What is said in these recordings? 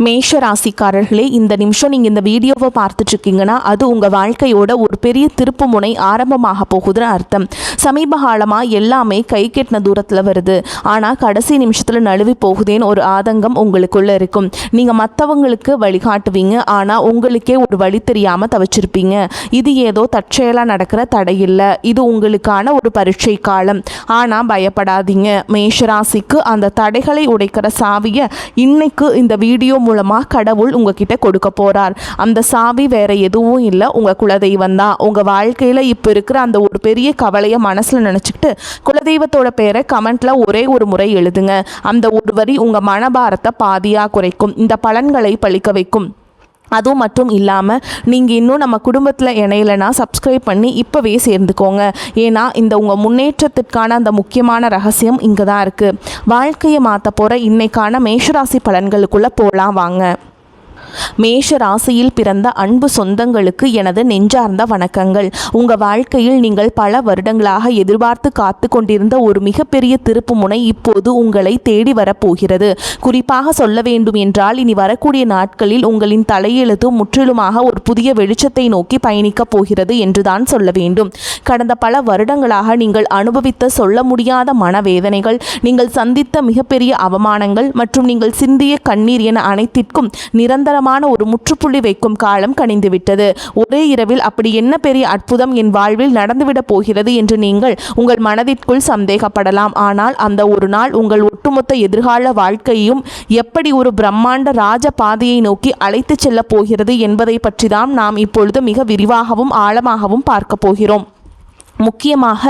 மேஷ ராசிக்காரர்களே, இந்த நிமிஷம் நீங்கள் இந்த வீடியோவை பார்த்துட்ருக்கீங்கன்னா அது உங்கள் வாழ்க்கையோட ஒரு பெரிய திருப்பு முனை ஆரம்பமாக போகுதுன்னு அர்த்தம். சமீப காலமாக எல்லாமே கை கெட்டின தூரத்தில் வருது, ஆனால் கடைசி நிமிஷத்தில் நழுவி போகுதேன்னு ஒரு ஆதங்கம் உங்களுக்குள்ளே இருக்கும். நீங்கள் மற்றவங்களுக்கு வழிகாட்டுவீங்க, ஆனால் உங்களுக்கே ஒரு வழி தெரியாமல் தவிச்சிருப்பீங்க. இது ஏதோ தற்செயலாக நடக்கிற தடையில்லை, இது உங்களுக்கான ஒரு பரீட்சை காலம். ஆனால் பயப்படாதீங்க, மேஷராசிக்கு அந்த தடைகளை உடைக்கிற சாவியை இன்னைக்கு இந்த வீடியோ மூலமாக கடவுள் உங்ககிட்ட கொடுக்க போறார். அந்த சாவி வேற எதுவும் இல்லை, உங்க குலதெய்வம் தான். உங்க வாழ்க்கையில இப்போ இருக்கிற அந்த ஒரு பெரிய கவலையை மனசுல நினைச்சுக்கிட்டு குலதெய்வத்தோட பேரை கமெண்ட்ல ஒரே ஒரு முறை எழுதுங்க. அந்த ஒரு வரி உங்க மனபாரத்தை பாதியா குறைக்கும், இந்த பலன்களை பழிக்க வைக்கும். அதுவும் மட்டும் இல்லாமல் நீங்கள் இன்னும் நம்ம குடும்பத்தில் இணையலைன்னா சப்ஸ்கிரைப் பண்ணி இப்போவே சேர்ந்துக்கோங்க. ஏன்னா இந்த உங்கள் முன்னேற்றத்திற்கான அந்த முக்கியமான ரகசியம் இங்கே தான் இருக்குது. வாழ்க்கையை மாற்ற போகிற இன்னைக்கான மேஷராசி பலன்களுக்குள்ளே போகலாம் வாங்க. மேஷ ராசியில் பிறந்த அன்பு சொந்தங்களுக்கு எனது நெஞ்சார்ந்த வணக்கங்கள். உங்கள் வாழ்க்கையில் நீங்கள் பல வருடங்களாக எதிர்பார்த்து காத்து கொண்டிருந்த ஒரு மிகப்பெரிய திருப்பு முனை இப்போது உங்களை தேடி வரப்போகிறது. குறிப்பாக சொல்ல வேண்டும் என்றால், இனி வரக்கூடிய நாட்களில் உங்களின் தலையெழுத்து முற்றிலுமாக ஒரு புதிய வெளிச்சத்தை நோக்கி பயணிக்கப் போகிறது என்றுதான் சொல்ல வேண்டும். கடந்த பல வருடங்களாக நீங்கள் அனுபவித்த சொல்ல முடியாத மனவேதனைகள், நீங்கள் சந்தித்த மிகப்பெரிய அவமானங்கள் மற்றும் நீங்கள் சிந்திய கண்ணீர் என அனைத்திற்கும் நிரந்தரமான ஒரு முற்றுப்புள்ளி வைக்கும் காலம் கனிந்துவிட்டது. ஒரே இரவில் அப்படி என்ன பெரிய அற்புதம் என் வாழ்வில் நடந்துவிடப் போகிறது என்று நீங்கள் உங்கள் மனதிற்குள் சந்தேகப்படலாம். ஆனால் அந்த ஒரு நாள் உங்கள் ஒட்டுமொத்த எதிர்கால வாழ்க்கையும் எப்படி ஒரு பிரம்மாண்ட ராஜ பாதையை நோக்கி அழைத்து செல்ல போகிறது என்பதை பற்றி தான் நாம் இப்பொழுது மிக விரிவாகவும் ஆழமாகவும் பார்க்க போகிறோம். முக்கியமாக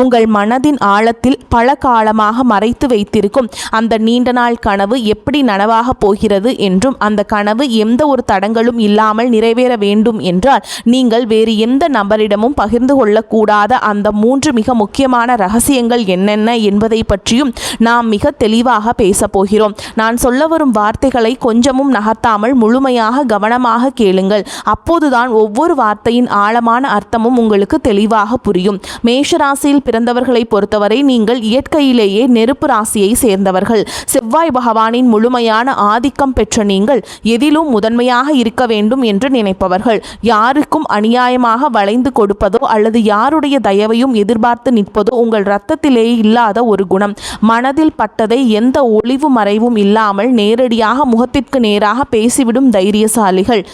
உங்கள் மனதின் ஆழத்தில் பல காலமாக மறைத்து வைத்திருக்கும் அந்த நீண்ட நாள் கனவு எப்படி நனவாக போகிறது என்றும், அந்த கனவு எந்த ஒரு தடங்களும் இல்லாமல் நிறைவேற வேண்டும் என்றால் நீங்கள் வேறு எந்த நபரிடமும் பகிர்ந்து கொள்ளக்கூடாத அந்த 3 மிக முக்கியமான ரகசியங்கள் என்னென்ன என்பதை பற்றியும் நாம் மிக தெளிவாக பேச போகிறோம். நான் சொல்ல வரும் வார்த்தைகளை கொஞ்சமும் நகர்த்தாமல் முழுமையாக கவனமாக கேளுங்கள். அப்போதுதான் ஒவ்வொரு வார்த்தையின் ஆழமான அர்த்தமும் உங்களுக்கு தெளிவாக புரியும். மேஷராசியில் பிறந்தவர்களை பொறுத்தவரை நீங்கள் இயற்கையிலேயே நெருப்பு ராசியை சேர்ந்தவர்கள். செவ்வாய் பகவானின் முழுமையான ஆதிக்கம் பெற்ற நீங்கள் எதிலும் முதன்மையாக இருக்க வேண்டும் என்று நினைப்பவர்கள். யாருக்கும் அநியாயமாக வளைந்து கொடுப்பதோ அல்லது யாருடைய தயவையும் எதிர்பார்த்து நிற்பதோ உங்கள் இரத்தத்திலே இல்லாத ஒரு குணம். மனதில் பட்டதை எந்த ஒளிவு மறைவும் இல்லாமல் நேரடியாக முகத்திற்கு நேராக பேசிவிடும் தைரியசாலிகள்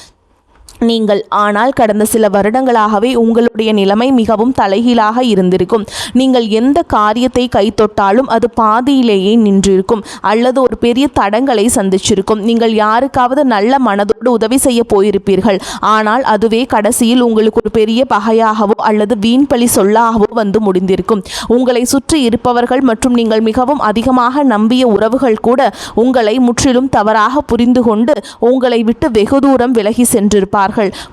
நீங்கள். ஆனால் கடந்த சில வருடங்களாகவே உங்களுடைய நிலைமை மிகவும் தலைகீழாக இருந்திருக்கும். நீங்கள் எந்த காரியத்தை கைத்தொட்டாலும் அது பாதியிலேயே நின்றிருக்கும் அல்லது ஒரு பெரிய தடங்களை சந்திச்சிருக்கும். நீங்கள் யாருக்காவது நல்ல மனதோடு உதவி செய்ய போயிருப்பீர்கள், ஆனால் அதுவே கடைசியில் உங்களுக்கு ஒரு பெரிய பகையாகவோ அல்லது வீண்பழி சொல்லாகவோ வந்து முடிந்திருக்கும். உங்களை சுற்றி இருப்பவர்கள் மற்றும் நீங்கள் மிகவும் அதிகமாக நம்பிய உறவுகள் கூட உங்களை முற்றிலும் தவறாக புரிந்து கொண்டு உங்களை விட்டு வெகு தூரம் விலகி சென்றிருப்பார்கள்.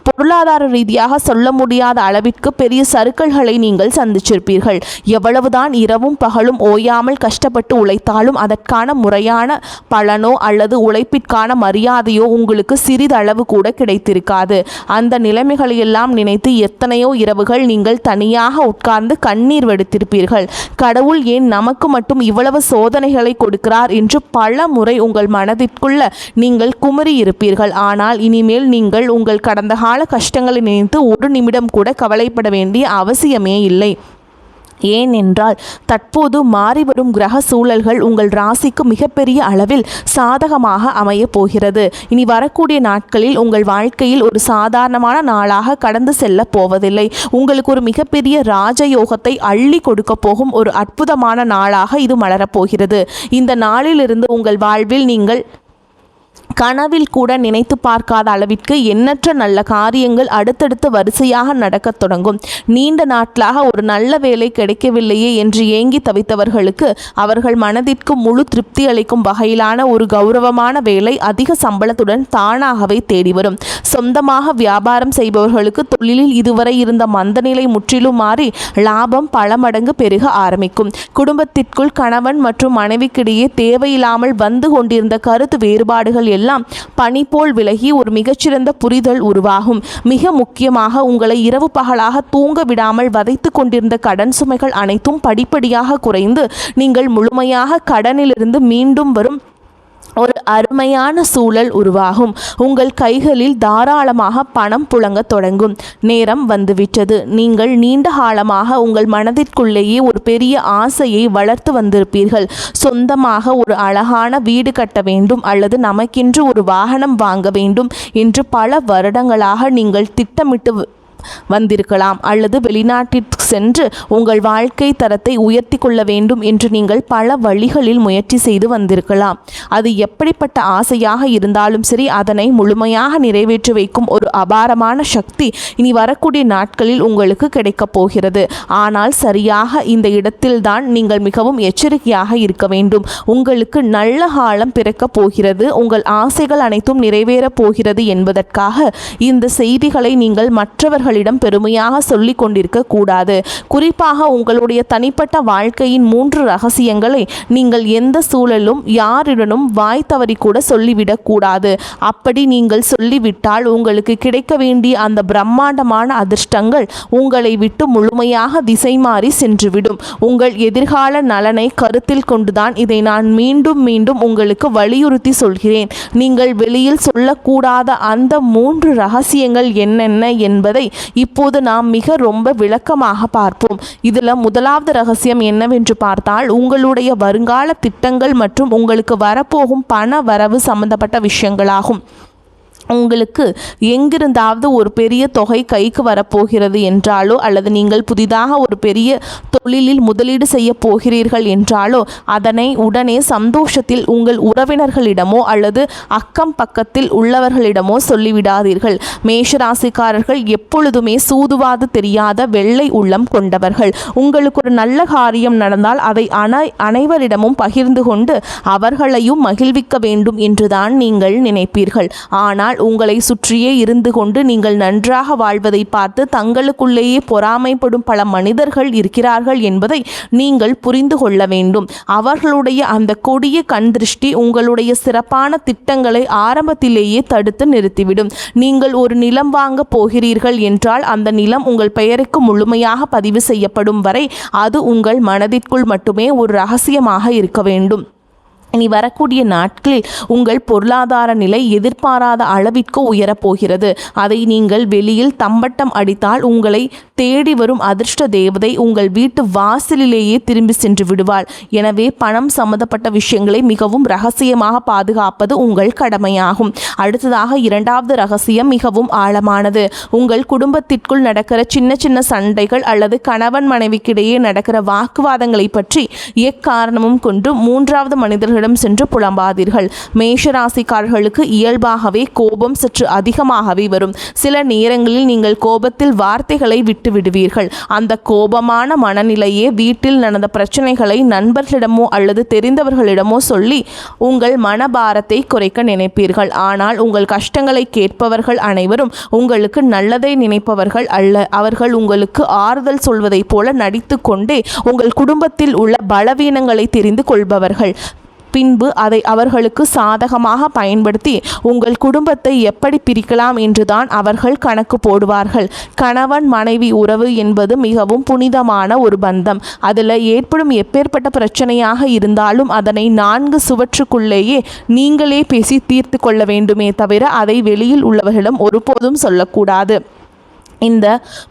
பொருளாதார ரீதியாக சொல்ல முடியாத அளவிற்கு பெரிய சறுக்கல்களை நீங்கள் சந்திச்சிருப்பீர்கள். எவ்வளவுதான் இரவும் பகலும் ஓயாமல் கஷ்டப்பட்டு உழைத்தாலும் அதற்கான முறையான பலனோ அல்லது உழைப்பிற்கான மரியாதையோ உங்களுக்கு சிறிதளவு கூட கிடைத்திருக்காது. அந்த நிலைமைகளையெல்லாம் நினைத்து எத்தனையோ இரவுகள் நீங்கள் தனியாக உட்கார்ந்து கண்ணீர் வடித்திருப்பீர்கள். கடவுள் ஏன் நமக்கு மட்டும் இவ்வளவு சோதனைகளை கொடுக்கிறார் என்று பல முறை உங்கள் மனதிற்குள்ள நீங்கள் குமரி இருப்பீர்கள். ஆனால் இனிமேல் நீங்கள் உங்கள் கடந்த கால கஷ்டங்களை நினைத்து ஒரு நிமிடம் கூட கவலைப்பட வேண்டிய அவசியமே இல்லை. ஏனென்றால் தற்போது மாறிவரும் கிரக சூழல்கள் உங்கள் ராசிக்கு மிகப்பெரிய அளவில் சாதகமாக அமைய போகிறது. இனி வரக்கூடிய நாட்களில் உங்கள் வாழ்க்கையில் ஒரு சாதாரணமான நாளாக கடந்து செல்ல போவதில்லை. உங்களுக்கு ஒரு மிகப்பெரிய ராஜயோகத்தை அள்ளி கொடுக்க போகும் ஒரு அற்புதமான நாளாக இது மலரப்போகிறது. இந்த நாளிலிருந்து உங்கள் வாழ்வில் நீங்கள் கனவில் கூட நினைத்து பார்க்காத அளவிற்கு எண்ணற்ற நல்ல காரியங்கள் அடுத்தடுத்து வரிசையாக நடக்கத் தொடங்கும். நீண்ட நாட்களாக ஒரு நல்ல வேலை கிடைக்கவில்லையே என்று ஏங்கி தவித்தவர்களுக்கு அவர்கள் மனதிற்கு முழு திருப்தி அளிக்கும் வகையிலான ஒரு கௌரவமான வேலை அதிக சம்பளத்துடன் தானாகவே தேடி வரும். சொந்தமாக வியாபாரம் செய்பவர்களுக்கு தொழிலில் இதுவரை இருந்த மந்தநிலை முற்றிலும் மாறி லாபம் பல மடங்கு பெருக ஆரம்பிக்கும். குடும்பத்திற்குள் கணவன் மற்றும் மனைவிக்கிடையே தேவையில்லாமல் வந்து கொண்டிருந்த கருத்து வேறுபாடுகள் எல்லாம் பனி போல் விலகி ஒரு மிகச்சிறந்த புரிதல் உருவாகும். மிக முக்கியமாக உங்களை இரவு பகலாக தூங்க விடாமல் வதைத்து கொண்டிருந்த கடன் சுமைகள் அனைத்தும் படிப்படியாக குறைந்து நீங்கள் முழுமையாக கடனிலிருந்து மீண்டும் வரும் ஒரு அருமையான சூழல் உருவாகும். உங்கள் கைகளில் தாராளமாக பணம் புழங்க தொடங்கும். நேரம் வந்துவிட்டது. நீங்கள் நீண்ட காலமாக உங்கள் மனதிற்குள்ளேயே ஒரு பெரிய ஆசையை வளர்த்து வந்திருப்பீர்கள். சொந்தமாக ஒரு அழகான வீடு கட்ட வேண்டும் அல்லது நமக்கென்று ஒரு வாகனம் வாங்க வேண்டும் என்று பல வருடங்களாக நீங்கள் திட்டமிட்டு வந்திருக்கலாம். அல்லது வெளிநாட்டிற்கு சென்று உங்கள் வாழ்க்கை தரத்தை உயர்த்தி கொள்ள வேண்டும் என்று நீங்கள் பல வழிகளில் முயற்சி செய்து வந்திருக்கலாம். அது எப்படிப்பட்ட ஆசையாக இருந்தாலும் சரி, அதனை முழுமையாக நிறைவேற்றி வைக்கும் ஒரு அபாரமான சக்தி இனி வரக்கூடிய நாட்களில் உங்களுக்கு கிடைக்கப் போகிறது. ஆனால் சரியாக இந்த இடத்தில்தான் நீங்கள் மிகவும் எச்சரிக்கையாக இருக்க வேண்டும். உங்களுக்கு நல்ல காலம் பிறக்கப் போகிறது. உங்கள் ஆசைகள் அனைத்தும் நிறைவேறப் போகிறது என்பதற்காக இந்த செய்திகளை நீங்கள் மற்றவர்கள் பெருமையாக சொல்லிக் கொண்டிருக்க கூடாது. குறிப்பாக உங்களுடைய தனிப்பட்ட வாழ்க்கையின் 3 ரகசியங்களை நீங்கள் எந்த சூழலும் யாரிடனும் வாய் தவறி கூட சொல்லிவிடக் கூடாது. அப்படி நீங்கள் சொல்லிவிட்டால் உங்களுக்கு கிடைக்க வேண்டிய அந்த பிரம்மாண்டமான அதிர்ஷ்டங்கள் உங்களை விட்டு முழுமையாக திசை மாறி சென்றுவிடும். உங்கள் எதிர்கால நலனை கருத்தில் கொண்டுதான் இதை நான் மீண்டும் மீண்டும் உங்களுக்கு வலியுறுத்தி சொல்கிறேன். நீங்கள் வெளியில் சொல்லக்கூடாத அந்த 3 ரகசியங்கள் என்னென்ன என்பதை இப்போது நாம் ரொம்ப விளக்கமாக பார்ப்போம். இதில் முதலாவது ரகசியம் என்னவென்று பார்த்தால், உங்களுடைய வருங்கால திட்டங்கள் மற்றும் உங்களுக்கு வரப்போகும் பண வரவு சம்பந்தப்பட்ட விஷயங்களாகும். உங்களுக்கு எங்கிருந்தாவது ஒரு பெரிய தொகை கைக்கு வரப்போகிறது என்றாலோ அல்லது நீங்கள் புதிதாக ஒரு பெரிய தொழிலில் முதலீடு செய்ய போகிறீர்கள் என்றாலோ அதனை உடனே சந்தோஷத்தில் உங்கள் உறவினர்களிடமோ அல்லது அக்கம் பக்கத்தில் உள்ளவர்களிடமோ சொல்லிவிடாதீர்கள். மேஷராசிக்காரர்கள் எப்பொழுதுமே சூதுவாது தெரியாத வெள்ளை உள்ளம் கொண்டவர்கள். உங்களுக்கு ஒரு நல்ல காரியம் நடந்தால் அதை அனைவரிடமும் பகிர்ந்து கொண்டு அவர்களையும் மகிழ்விக்க வேண்டும் என்றுதான் நீங்கள் நினைப்பீர்கள். ஆனால் உங்களை சுற்றியே இருந்து கொண்டு நீங்கள் நன்றாக வாழ்வதை பார்த்து தங்களுக்குள்ளேயே பொறாமைப்படும் பல மனிதர்கள் இருக்கிறார்கள் என்பதை நீங்கள் புரிந்து கொள்ள வேண்டும். அவர்களுடைய அந்த கொடிய கண் திருஷ்டி உங்களுடைய சிறப்பான திட்டங்களை ஆரம்பத்திலேயே தடுத்து நிறுத்திவிடும். நீங்கள் ஒரு நிலம் வாங்க போகிறீர்கள் என்றால் அந்த நிலம் உங்கள் பெயருக்கு முழுமையாக பதிவு செய்யப்படும் வரை அது உங்கள் மனதிற்குள் மட்டுமே ஒரு ரகசியமாக இருக்க வேண்டும். இனி வரக்கூடிய நாட்களில் உங்கள் பொருளாதார நிலை எதிர்பாராத அளவிற்கு உயரப்போகிறது. அதை நீங்கள் வெளியில் தம்பட்டம் அடித்தால் உங்களை தேடி வரும் அதிர்ஷ்ட தேவதை உங்கள் வீட்டு வாசலிலேயே திரும்பி சென்று விடுவாள். எனவே பணம் சம்பந்தப்பட்ட விஷயங்களை மிகவும் ரகசியமாக பாதுகாப்பது உங்கள் கடமையாகும். அடுத்ததாக இரண்டாவது ரகசியம் மிகவும் ஆழமானது. உங்கள் குடும்பத்திற்குள் நடக்கிற சின்ன சின்ன சண்டைகள் அல்லது கணவன் மனைவிக்கிடையே நடக்கிற வாக்குவாதங்களை பற்றி எக்காரணமும் கொண்டு மூன்றாவது மனிதர்களிடம் சென்று புலம்பாதீர்கள். மேஷராசிக்காரர்களுக்கு இயல்பாகவே கோபம் சற்று அதிகமாகவே வரும். சில நேரங்களில் நீங்கள் கோபத்தில் வார்த்தைகளை விட்டு விடுவீர்கள். அந்த கோபமான மனநிலையே வீட்டில் நடந்த பிரச்சனைகளை நண்பர்களிடமோ அல்லது தெரிந்தவர்களிடமோ சொல்லி உங்கள் மனபாரத்தை குறைக்க நினைப்பீர்கள். ஆனால் உங்கள் கஷ்டங்களை கேட்பவர்கள் அனைவரும் உங்களுக்கு நல்லதை நினைப்பவர்கள் அல்ல. அவர்கள் உங்களுக்கு ஆறுதல் சொல்வதைப் போல நடித்து கொண்டே உங்கள் குடும்பத்தில் உள்ள பலவீனங்களை தெரிந்து கொள்பவர்கள். பின்பு அதை அவர்களுக்கு சாதகமாக பயன்படுத்தி உங்கள் குடும்பத்தை எப்படி பிரிக்கலாம் என்றுதான் அவர்கள் கணக்கு போடுவார்கள். கணவன் மனைவி உறவு என்பது மிகவும் புனிதமான ஒரு பந்தம். அதில் ஏற்படும் எப்பேற்பட்ட பிரச்சனையாக இருந்தாலும் அதனை 4 சுவற்றுக்குள்ளேயே நீங்களே பேசி தீர்த்து கொள்ள வேண்டுமே தவிர அதை வெளியில் உள்ளவர்களிடம் ஒருபோதும் சொல்லக்கூடாது. இந்த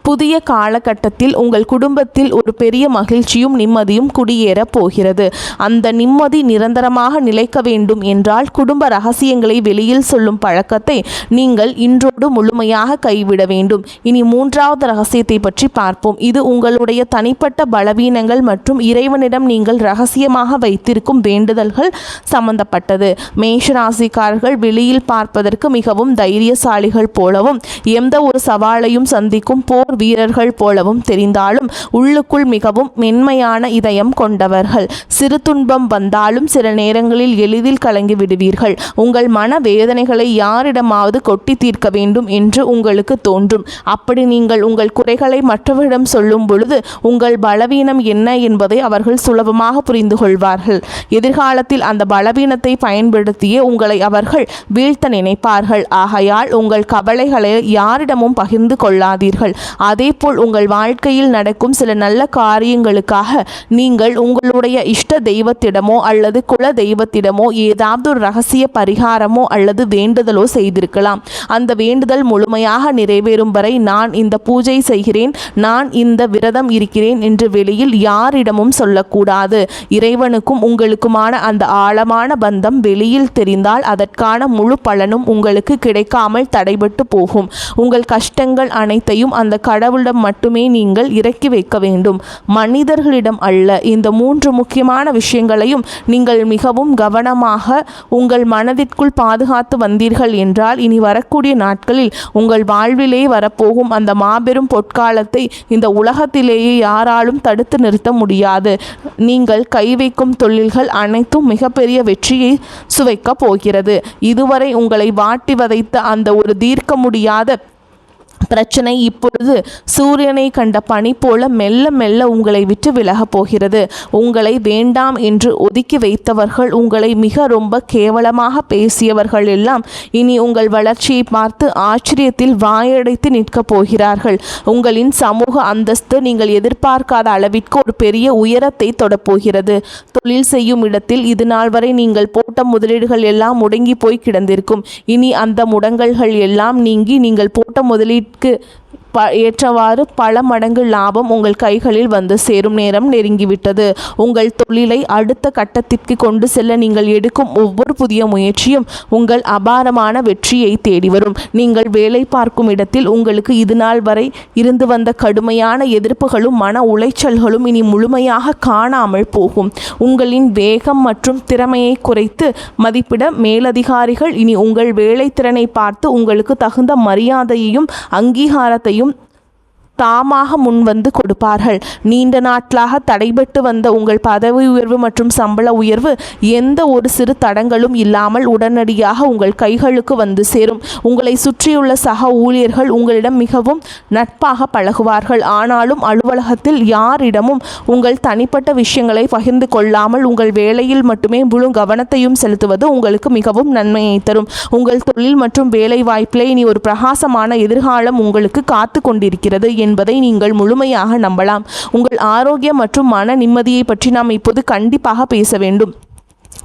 புதிய காலகட்டத்தில் உங்கள் குடும்பத்தில் ஒரு பெரிய மகிழ்ச்சியும் நிம்மதியும் குடியேற போகிறது. அந்த நிம்மதி நிரந்தரமாக நிலைக்க வேண்டும் என்றால் குடும்ப ரகசியங்களை வெளியில் சொல்லும் பழக்கத்தை நீங்கள் இன்றோடு முழுமையாக கைவிட வேண்டும். இனி மூன்றாவது ரகசியத்தை பற்றி பார்ப்போம். இது உங்களுடைய தனிப்பட்ட பலவீனங்கள் மற்றும் இறைவனிடம் நீங்கள் ரகசியமாக வைத்திருக்கும் வேண்டுதல்கள் சம்பந்தப்பட்டது. மேஷராசிக்காரர்கள் வெளியில் பார்ப்பதற்கு மிகவும் தைரியசாலிகள் போலவும் எந்த ஒரு சவாலையும் சந்திக்கும் போர் வீரர்கள் போலவும் தெரிந்தாலும் உள்ளுக்குள் மிகவும் மென்மையான இதயம் கொண்டவர்கள். சிறு துன்பம் வந்தாலும் சில நேரங்களில் எளிதில் கலங்கி விடுவீர்கள். உங்கள் மன வேதனைகளை யாரிடமாவது கொட்டி தீர்க்க வேண்டும் என்று உங்களுக்கு தோன்றும். அப்படி நீங்கள் உங்கள் குறைகளை மற்றவரிடம் சொல்லும் பொழுது உங்கள் பலவீனம் என்ன என்பதை அவர்கள் சுலபமாக புரிந்து கொள்வார்கள். எதிர்காலத்தில் அந்த பலவீனத்தை பயன்படுத்தியே உங்களை அவர்கள் வீழ்த்த நினைப்பார்கள். ஆகையால் உங்கள் கவலைகளை யாரிடமும் பகிர்ந்து கொள்ள விடாதீர்கள். அதேபோல் உங்கள் வாழ்க்கையில் நடக்கும் சில நல்ல காரியங்களுக்காக நீங்கள் உங்களுடைய இஷ்ட தெய்வத்திடமோ அல்லது குல தெய்வத்திடமோ ஏதாவது ஒரு ரகசிய பரிகாரமோ அல்லது வேண்டுதலோ செய்திருக்கலாம். அந்த வேண்டுதல் முழுமையாக நிறைவேறும் வரை நான் இந்த பூஜை செய்கிறேன், நான் இந்த விரதம் இருக்கிறேன் என்று வெளியில் யாரிடமும் சொல்லக்கூடாது. இறைவனுக்கும் உங்களுக்குமான அந்த ஆழமான பந்தம் வெளியில் தெரிந்தால் அதற்கான முழு பலனும் உங்களுக்கு கிடைக்காமல் தடைபட்டு போகும். உங்கள் கஷ்டங்கள் அனைத்தையும் அந்த கடவுளிடம் மட்டுமே நீங்கள் இறக்கி வைக்க வேண்டும், மனிதர்களிடம் அல்ல. இந்த 3 முக்கியமான விஷயங்களையும் நீங்கள் மிகவும் கவனமாக உங்கள் மனதிற்குள் பாதுகாத்து வந்தீர்கள் என்றால் இனி வரக்கூடிய நாட்களில் உங்கள் வாழ்விலே வரப்போகும் அந்த மாபெரும் பொற்காலத்தை இந்த உலகத்திலேயே யாராலும் தடுத்து நிறுத்த முடியாது. நீங்கள் கை வைக்கும் தொழில்கள் அனைத்தும் மிகப்பெரிய வெற்றியை சுவைக்கப் போகிறது. இதுவரை உங்களை வாட்டி வதைத்த அந்த ஒரு தீர்க்க முடியாத பிரச்சனை இப்பொழுது சூரியனை கண்ட பனி போல மெல்ல மெல்ல உங்களை விட்டு விலகப் போகிறது. உங்களை வேண்டாம் என்று ஒதுக்கி வைத்தவர்கள், உங்களை மிக ரொம்ப கேவலமாக பேசியவர்கள் எல்லாம் இனி உங்கள் வளர்ச்சியை பார்த்து ஆச்சரியத்தில் வாயடைத்து நிற்கப் போகிறார்கள். உங்களின் சமூக அந்தஸ்து நீங்கள் எதிர்பார்க்காத அளவிற்கு ஒரு பெரிய உயரத்தை தொடப்போகிறது. தொழில் செய்யும் இடத்தில் இது நாள் வரை நீங்கள் போட்ட முதலீடுகள் எல்லாம் முடங்கி போய் கிடந்திருக்கும். இனி அந்த முடங்கல்கள் எல்லாம் நீங்கி நீங்கள் போட்ட முதலீட்டுக்கு ஏற்றவாறு பல மடங்கு லாபம் உங்கள் கைகளில் வந்து சேரும் நேரம் நெருங்கிவிட்டது. உங்கள் தொழிலை அடுத்த கட்டத்திற்கு கொண்டு செல்ல நீங்கள் எடுக்கும் ஒவ்வொரு புதிய முயற்சியும் உங்கள் அபாரமான வெற்றியை தேடி வரும். நீங்கள் வேலை பார்க்கும் இடத்தில் உங்களுக்கு இது நாள் வரை இருந்து வந்த கடுமையான எதிர்ப்புகளும் மன உளைச்சல்களும் இனி முழுமையாக காணாமல் போகும். உங்களின் வேகம் மற்றும் திறமையை குறைத்து மதிப்பிட மேலதிகாரிகள் இனி உங்கள் வேலை திறனை பார்த்து உங்களுக்கு தகுந்த மரியாதையையும் அங்கீகாரத்தையும் தாமாக முன்வந்து கொடுப்பார்கள். நீண்ட நாட்களாக தடைபட்டு வந்த உங்கள் பதவி உயர்வு மற்றும் சம்பள உயர்வு எந்த ஒரு சிறு தடங்களும் இல்லாமல் உடனடியாக உங்கள் கைகளுக்கு வந்து சேரும். உங்களை சுற்றியுள்ள சக ஊழியர்கள் உங்களிடம் மிகவும் நட்பாக பழகுவார்கள். ஆனாலும் அலுவலகத்தில் யாரிடமும் உங்கள் தனிப்பட்ட விஷயங்களை பகிர்ந்து கொள்ளாமல் உங்கள் வேலையில் மட்டுமே முழு கவனத்தையும் செலுத்துவது உங்களுக்கு மிகவும் நன்மையை தரும். உங்கள் தொழில் மற்றும் வேலை வாய்ப்பிலே இனி ஒரு பிரகாசமான எதிர்காலம் உங்களுக்கு காத்து கொண்டிருக்கிறது என்பதை நீங்கள் முழுமையாக நம்பலாம். உங்கள் ஆரோக்கியம் மற்றும் மன நிம்மதியை பற்றி நாம் இப்போது கண்டிப்பாக பேச வேண்டும்.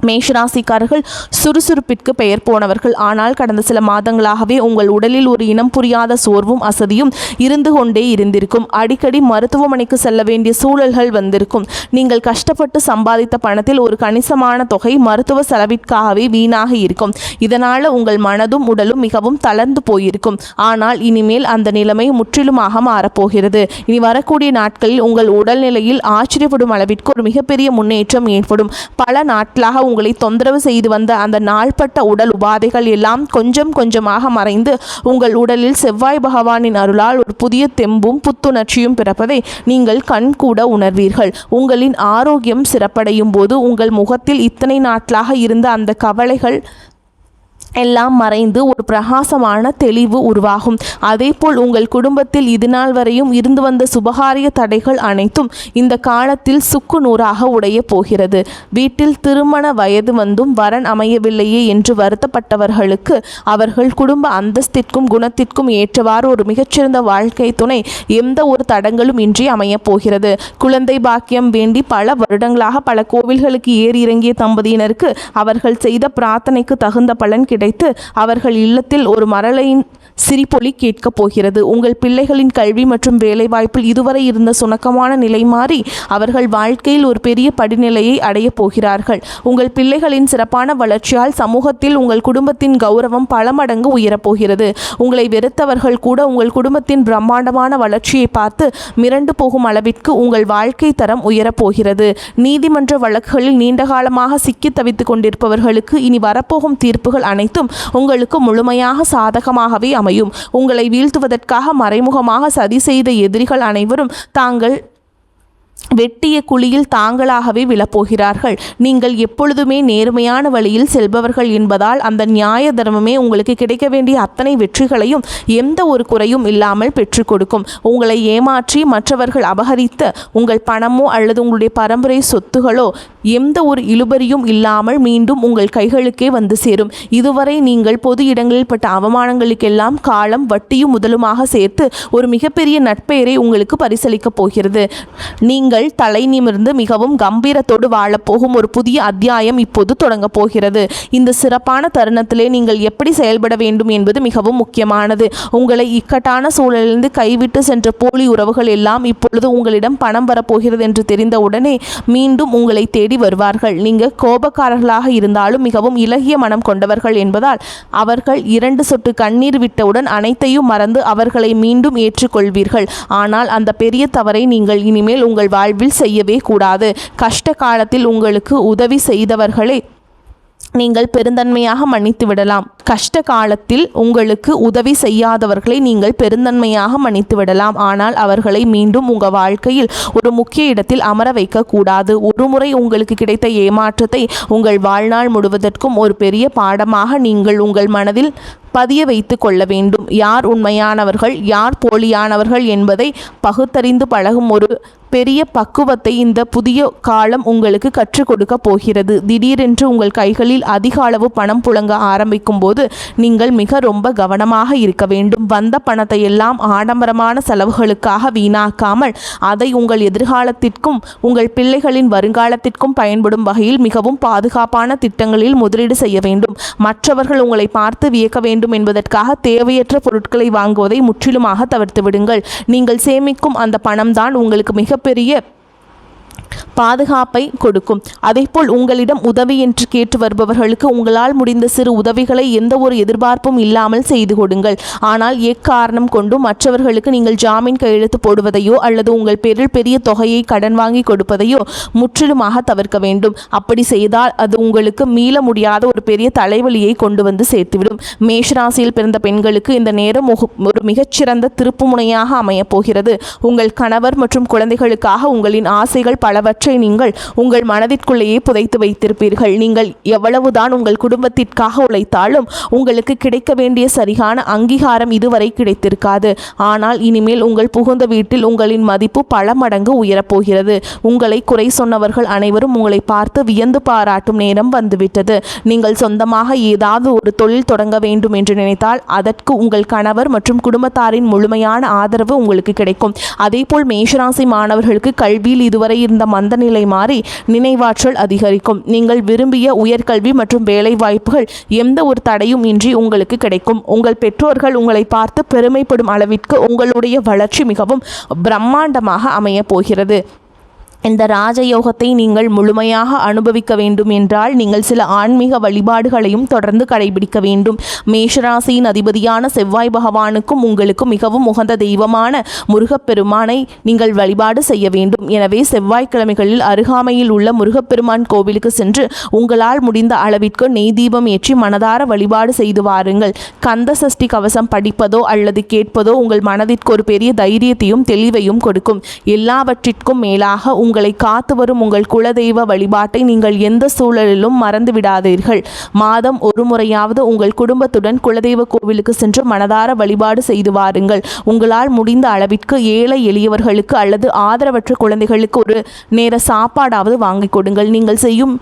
மேஷராசிக்காரர்கள் சுறுசுறுப்பிற்கு பெயர் போனவர்கள். ஆனால் கடந்த சில மாதங்களாகவே உங்கள் உடலில் ஒரு இனம் புரியாத சோர்வும் அசதியும் இருந்து கொண்டே இருந்திருக்கும். அடிக்கடி மருத்துவமனைக்கு செல்ல வேண்டிய சூழல்கள் வந்திருக்கும். நீங்கள் கஷ்டப்பட்டு சம்பாதித்த பணத்தில் ஒரு கணிசமான தொகை மருத்துவ செலவிற்காகவே வீணாக இருக்கும். இதனால் உங்கள் மனதும் உடலும் மிகவும் தளர்ந்து போயிருக்கும். ஆனால் இனிமேல் அந்த நிலைமை முற்றிலுமாக மாறப்போகிறது. இனி வரக்கூடிய நாட்களில் உங்கள் உடல்நிலையில் ஆச்சரியப்படும் அளவிற்கு ஒரு மிகப்பெரிய முன்னேற்றம் ஏற்படும். பல நாட்களாக உங்களை தொந்தரவு செய்து வந்த அந்த நாள்பட்ட உடல் உபாதைகள் எல்லாம் கொஞ்சம் கொஞ்சமாக மறைந்து உங்கள் உடலில் செவ்வாய் பகவானின் அருளால் ஒரு புதிய தெம்பும் புத்துணர்ச்சியும் பிறப்பதை நீங்கள் கண்கூட உணர்வீர்கள். உங்களின் ஆரோக்கியம் சிறப்படையும் போது உங்கள் முகத்தில் இத்தனை நாட்களாக இருந்த அந்த கவலைகள் எல்லாம் மறைந்து ஒரு பிரகாசமான தெளிவு உருவாகும். அதேபோல் உங்கள் குடும்பத்தில் இதுநாள் வரையும் இருந்து வந்த சுபகாரிய தடைகள் அனைத்தும் இந்த காலத்தில் சுக்கு நூறாக உடைய போகிறது. வீட்டில் திருமண வயது வந்தும் வரன் அமையவில்லையே என்று வருத்தப்பட்டவர்களுக்கு அவர்கள் குடும்ப அந்தஸ்திற்கும் குணத்திற்கும் ஏற்றவாறு ஒரு மிகச்சிறந்த வாழ்க்கை துணை எந்த ஒரு தடங்களும் இன்றி அமையப் போகிறது. குழந்தை பாக்கியம் வேண்டி பல வருடங்களாக பல கோவில்களுக்கு ஏறி இறங்கிய தம்பதியினருக்கு அவர்கள் செய்த பிரார்த்தனைக்கு தகுந்த பலன் கிடைத்து அவர்கள் இல்லத்தில் ஒரு மரளையின் சிரிப்பொலி கேட்கப் போகிறது. உங்கள் பிள்ளைகளின் கல்வி மற்றும் வேலைவாய்ப்பில் இதுவரை இருந்த சுணக்கமான நிலை மாறி அவர்கள் வாழ்க்கையில் ஒரு பெரிய படிநிலையை அடையப் போகிறார்கள். உங்கள் பிள்ளைகளின் சிறப்பான வளர்ச்சியால் சமூகத்தில் உங்கள் குடும்பத்தின் கௌரவம் பல மடங்கு உயரப்போகிறது. உங்களை வெறுத்தவர்கள் கூட உங்கள் குடும்பத்தின் பிரம்மாண்டமான வளர்ச்சியை பார்த்து மிரண்டு போகும் அளவிற்கு உங்கள் வாழ்க்கை தரம் உயரப்போகிறது. நீதிமன்ற வழக்குகளில் நீண்ட காலமாக சிக்கி தவித்துக் கொண்டிருப்பவர்களுக்கு இனி வரப்போகும் தீர்ப்புகள் அனைத்தும் உங்களுக்கு முழுமையாக சாதகமாகவே அமையும். உங்களை வீழ்த்துவதற்காக மறைமுகமாக சதி செய்த எதிரிகள் அனைவரும் தாங்கள் வெட்டிய குழியில் தாங்களாகவே விழப்போகிறார்கள். நீங்கள் எப்பொழுதுமே நேர்மையான வழியில் செல்பவர்கள் என்பதால் அந்த நியாய தர்மமே உங்களுக்கு கிடைக்க வேண்டிய அத்தனை வெற்றிகளையும் எந்த ஒரு குறையும் இல்லாமல் பெற்றுக் கொடுக்கும். உங்களை ஏமாற்றி மற்றவர்கள் அபகரித்த உங்கள் பணமோ அல்லது உங்களுடைய பரம்பரை சொத்துகளோ எந்த ஒரு இழுபறியும் இல்லாமல் மீண்டும் உங்கள் கைகளுக்கே வந்து சேரும். இதுவரை நீங்கள் பொது இடங்களில் பட்ட அவமானங்களுக்கெல்லாம் காலம் வட்டியும் முதலுமாக சேர்த்து ஒரு மிகப்பெரிய நட்பெயரை உங்களுக்கு பரிசளிக்கப் போகிறது. நீங்கள் தலை நிமிர்ந்து மிகவும் கம்பீரத்தோடு வாழப்போகும் ஒரு புதிய அத்தியாயம் இப்போது தொடங்கப் போகிறது. இந்த சிறப்பான தருணத்திலே நீங்கள் எப்படி செயல்பட வேண்டும் என்பது மிகவும் முக்கியமானது. உங்களை இக்கட்டான சூழலிலிருந்து கைவிட்டு சென்ற போலி உறவுகள் எல்லாம் இப்பொழுது உங்களிடம் பணம் வரப்போகிறது என்று தெரிந்தவுடனே மீண்டும் உங்களை தேடி வருவார்கள். நீங்கள் கோபக்காரர்களாக இருந்தாலும் மிகவும் இலகிய மனம் கொண்டவர்கள் என்பதால் அவர்கள் 2 சொட்டு கண்ணீர் விட்டவுடன் அனைத்தையும் மறந்து அவர்களை மீண்டும் ஏற்றுக்கொள்வீர்கள். ஆனால் அந்த பெரிய தவறை நீங்கள் இனிமேல் உங்கள் வாழ்வில் செய்யவே கூடாது. கஷ்ட காலத்தில் உங்களுக்கு உதவி செய்தவர்களை நீங்கள் பெருந்தன்மையாக மன்னித்து விடலாம். கஷ்ட காலத்தில் உங்களுக்கு உதவி செய்யாதவர்களை நீங்கள் பெருந்தன்மையாக மன்னித்து விடலாம். ஆனால் அவர்களை மீண்டும் உங்கள் வாழ்க்கையில் ஒரு முக்கிய இடத்தில் அமர வைக்கக்கூடாது. ஒரு முறை உங்களுக்கு கிடைத்த ஏமாற்றத்தை உங்கள் வாழ்நாள் முழுவதற்கும் ஒரு பெரிய பாடமாக நீங்கள் உங்கள் மனதில் பதிய வைத்து கொள்ள வேண்டும். யார் உண்மையானவர்கள் யார் போலியானவர்கள் என்பதை பகுத்தறிந்து பழகும் ஒரு பெரிய பக்குவத்தை இந்த புதிய காலம் உங்களுக்கு கற்றுக் கொடுக்க போகிறது. திடீரென்று உங்கள் கைகளில் அதிக அளவு பணம் புழங்க ஆரம்பிக்கும் போது நீங்கள் ரொம்ப கவனமாக இருக்க வேண்டும். வந்த பணத்தை எல்லாம் ஆடம்பரமான செலவுகளுக்காக வீணாக்காமல் அதை உங்கள் எதிர்காலத்திற்கும் உங்கள் பிள்ளைகளின் வருங்காலத்திற்கும் பயன்படும் வகையில் மிகவும் பாதுகாப்பான திட்டங்களில் முதலீடு செய்ய வேண்டும். மற்றவர்கள் உங்களை பார்த்து வியக்க வேண்டும் என்பதற்காக தேவையற்ற பொருட்களை வாங்குவதை முற்றிலுமாக தவிர்த்து விடுங்கள். நீங்கள் சேமிக்கும் அந்த பணம்தான் உங்களுக்கு மிகப்பெரிய பாதுகாப்பை கொடுக்கும். அதேபோல் உங்களிடம் உதவி என்று கேட்டு வருபவர்களுக்கு உங்களால் முடிந்த சிறு உதவிகளை எந்த ஒரு எதிர்பார்ப்பும் இல்லாமல் செய்து கொடுங்கள். ஆனால் எக்காரணம் கொண்டும் மற்றவர்களுக்கு நீங்கள் ஜாமீன் கையெழுத்து போடுவதையோ அல்லது உங்கள் பேரில் பெரிய தொகையை கடன் வாங்கி கொடுப்பதையோ முற்றிலுமாக தவிர்க்க வேண்டும். அப்படி செய்தால் அது உங்களுக்கு மீள முடியாத ஒரு பெரிய தலைவலியை கொண்டு வந்து சேர்த்துவிடும். மேஷராசியில் பிறந்த பெண்களுக்கு இந்த நேரம் ஒரு மிகச்சிறந்த திருப்புமுனையாக அமையப் போகிறது. உங்கள் கணவர் மற்றும் குழந்தைகளுக்காக உங்களின் ஆசைகள் பலவற்றை நீங்கள் உங்கள் மனதிற்குள்ளேயே புதைத்து வைத்திருப்பீர்கள். நீங்கள் எவ்வளவுதான் உங்கள் குடும்பத்திற்காக உழைத்தாலும் உங்களுக்கு கிடைக்க வேண்டிய சரியான அங்கீகாரம் இதுவரை கிடைத்திருக்காது. ஆனால் இனிமேல் உங்கள் புகுந்த வீட்டில் உங்களின் மதிப்பு பல மடங்கு உயரப்போகிறது. உங்களை குறை சொன்னவர்கள் அனைவரும் உங்களை பார்த்து வியந்து பாராட்டும் நேரம் வந்துவிட்டது. நீங்கள் சொந்தமாக ஏதாவது ஒரு தொழில் தொடங்க வேண்டும் என்று நினைத்தால் அதற்கு உங்கள் கணவர் மற்றும் குடும்பத்தாரின் முழுமையான ஆதரவு உங்களுக்கு கிடைக்கும். அதேபோல் மேஷராசி மாணவர்களுக்கு கல்வியில் இதுவரை இருந்த மந்த நிலை மாறி நினைவாற்றல் அதிகரிக்கும். நீங்கள் விரும்பிய உயர்கல்வி மற்றும் வேலை வாய்ப்புகள் எந்த ஒரு தடையும் இன்றி உங்களுக்கு கிடைக்கும். உங்கள் பெற்றோர்கள் உங்களை பார்த்து பெருமைப்படும் அளவிற்கு உங்களுடைய வளர்ச்சி மிகவும் பிரம்மாண்டமாக அமையப் போகிறது. இந்த ராஜயோகத்தை நீங்கள் முழுமையாக அனுபவிக்க வேண்டும் என்றால் நீங்கள் சில ஆன்மீக வழிபாடுகளையும் தொடர்ந்து கடைபிடிக்க வேண்டும். மேஷராசியின் அதிபதியான செவ்வாய் பகவானுக்கும் உங்களுக்கு மிகவும் உகந்த தெய்வமான முருகப்பெருமானை நீங்கள் வழிபாடு செய்ய வேண்டும். எனவே செவ்வாய்க்கிழமைகளில் அருகாமையில் உள்ள முருகப்பெருமான் கோவிலுக்கு சென்று உங்களால் முடிந்த அளவிற்கு நெய் தீபம் ஏற்றி மனதார வழிபாடு செய்து வாருங்கள். கந்த சஷ்டி கவசம் படிப்பதோ அல்லது கேட்பதோ உங்கள் மனதிற்கு ஒரு பெரிய தைரியத்தையும் தெளிவையும் கொடுக்கும். எல்லாவற்றிற்கும் மேலாக உங்களை காத்து வரும் உங்கள் குலதெய்வ வழிபாட்டை நீங்கள் எந்த சூழலிலும் மறந்து விடாதீர்கள். மாதம் ஒரு முறையாவது உங்கள் குடும்பத்துடன் குலதெய்வ கோவிலுக்கு சென்று மனதார வழிபாடு செய்து வாருங்கள். உங்களால் முடிந்த அளவிற்கு ஏழை எளியவர்களுக்கு அல்லது ஆதரவற்ற குழந்தைகளுக்கு ஒரு நேர சாப்பாடாவது வாங்கி கொடுங்கள். நீங்கள் செய்யும்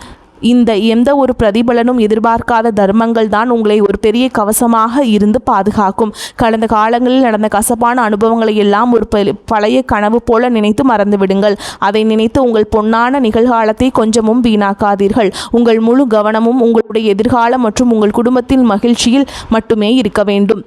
இந்த எந்த ஒரு பிரதிபலனும் எதிர்பார்க்காத தர்மங்கள் தான் உங்களை ஒரு பெரிய கவசமாக இருந்து பாதுகாக்கும். கடந்த காலங்களில் நடந்த கசப்பான அனுபவங்களை எல்லாம் ஒரு பழைய கனவு போல நினைத்து மறந்து விடுங்கள். அதை நினைத்து உங்கள் பொன்னான நிகழ்காலத்தை கொஞ்சமும் வீணாக்காதீர்கள். உங்கள் முழு கவனமும் உங்களுடைய எதிர்காலம் மற்றும் உங்கள் குடும்பத்தின் மகிழ்ச்சியில் மட்டுமே இருக்க வேண்டும்.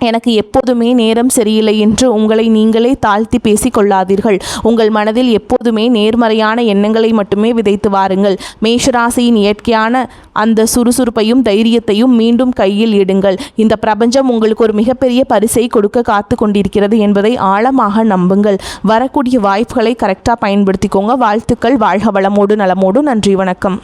எனக்கு எப்போதுமே நேரம் சரியில்லை என்று உங்களை நீங்களே தாழ்த்தி பேசிக் கொள்ளாதீர்கள். உங்கள் மனதில் எப்போதுமே நேர்மறையான எண்ணங்களை மட்டுமே விதைத்து வாருங்கள். மேஷராசியின் இயற்கையான அந்த சுறுசுறுப்பையும் தைரியத்தையும் மீண்டும் கையில் எடுங்கள். இந்த பிரபஞ்சம் உங்களுக்கு ஒரு மிகப்பெரிய பரிசை கொடுக்க காத்து கொண்டிருக்கிறது என்பதை ஆழமாக நம்புங்கள். வரக்கூடிய வாய்ப்புகளை கரெக்டாக பயன்படுத்திக்கோங்க. வாழ்த்துக்கள். வாழ்க வளமோடு நலமோடு. நன்றி, வணக்கம்.